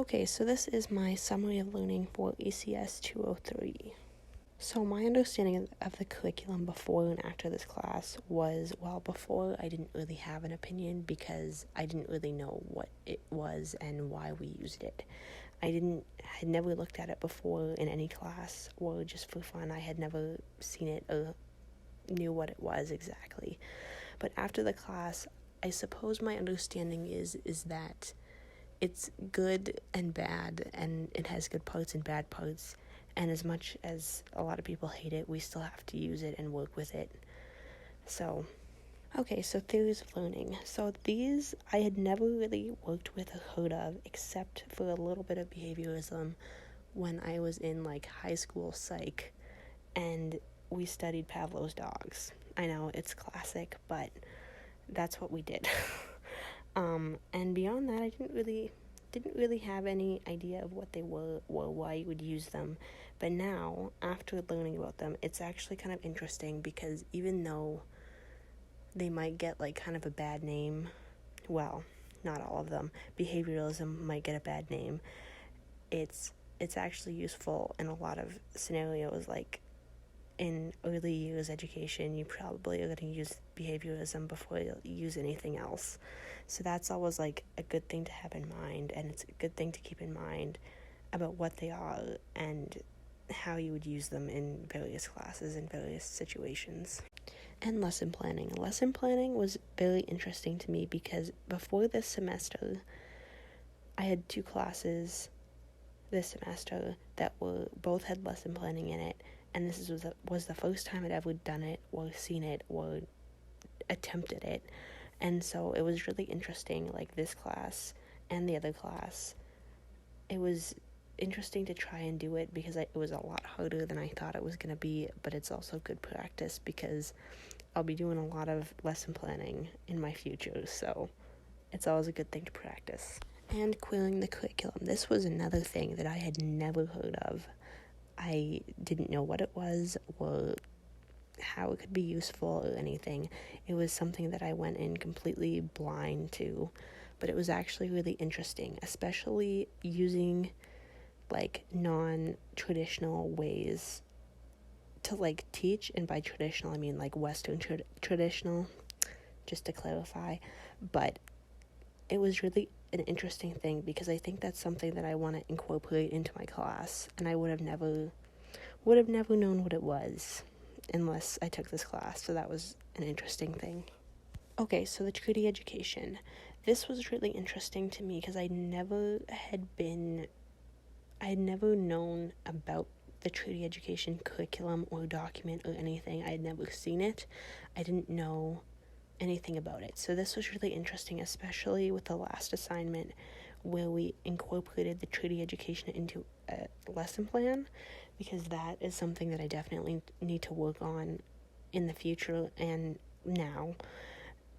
Okay, so this is my summary of learning for ECS203. So my understanding of the curriculum before and after this class was, well, before I didn't really have an opinion because I didn't really know what it was and why we used it. I had never looked at it before in any class or just for fun. I had never seen it or knew what it was exactly. But after the class, I suppose my understanding is that it's good and bad, and it has good parts and bad parts, and as much as a lot of people hate it, we still have to use it and work with it. So theories of learning. So these I had never really worked with or heard of, except for a little bit of behaviorism when I was in high school psych, and we studied Pavlov's dogs. I know, it's classic, but that's what we did. And beyond that, I didn't really have any idea of what they were or why you would use them. But now, after learning about them, it's actually kind of interesting because even though they might get kind of a bad name, well, not all of them, behavioralism might get a bad name, it's actually useful in a lot of scenarios. In early years education, you probably are going to use behavioralism before you use anything else. So that's always a good thing to have in mind, and it's a good thing to keep in mind about what they are and how you would use them in various classes and various situations. And lesson planning. Lesson planning was very interesting to me because before this semester, I had 2 classes this semester that both had lesson planning in it, and this was the first time I'd ever done it or seen it or attempted it. And so it was really interesting, this class and the other class. It was interesting to try and do it because it was a lot harder than I thought it was going to be, but it's also good practice because I'll be doing a lot of lesson planning in my future, so it's always a good thing to practice. And querying the curriculum. This was another thing that I had never heard of. I didn't know what it was or how it could be useful or anything. It was something that I went in completely blind to, but it was actually really interesting, especially using non-traditional ways to teach. And by traditional I mean Western traditional, just to clarify. But it was really an interesting thing because I think that's something that I want to incorporate into my class, and I would have never known what it was unless I took this class. So that was an interesting thing. Okay, so the treaty education. This was really interesting to me because I had never known about the treaty education curriculum or document or anything. I had never seen it. I didn't know anything about it. So this was really interesting, especially with the last assignment where we incorporated the treaty education into a lesson plan, because that is something that I definitely need to work on in the future and now,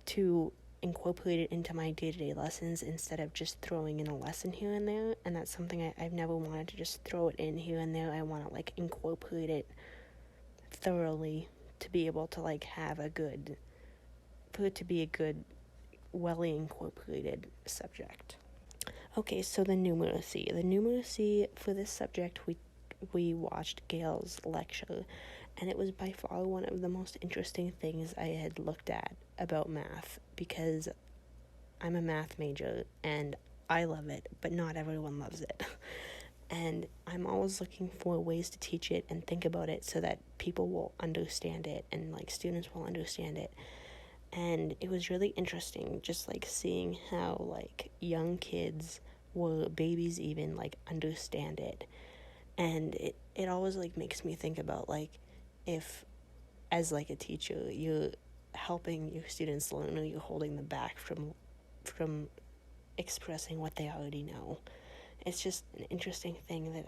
to incorporate it into my day-to-day lessons instead of just throwing in a lesson here and there. And that's something I've never wanted to just throw it in here and there. I want to incorporate it thoroughly to be able to for it to be a good, well incorporated subject. Okay, so the numeracy. The numeracy for this subject, we watched Gail's lecture, and it was by far one of the most interesting things I had looked at about math, because I'm a math major and I love it, but not everyone loves it. And I'm always looking for ways to teach it and think about it so that people will understand it and students will understand it. And it was really interesting just seeing how young kids or babies even understand it. And it always makes me think about if as a teacher you're helping your students learn, or you're holding them back from expressing what they already know. It's just an interesting thing that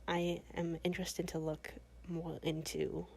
I am interested to look more into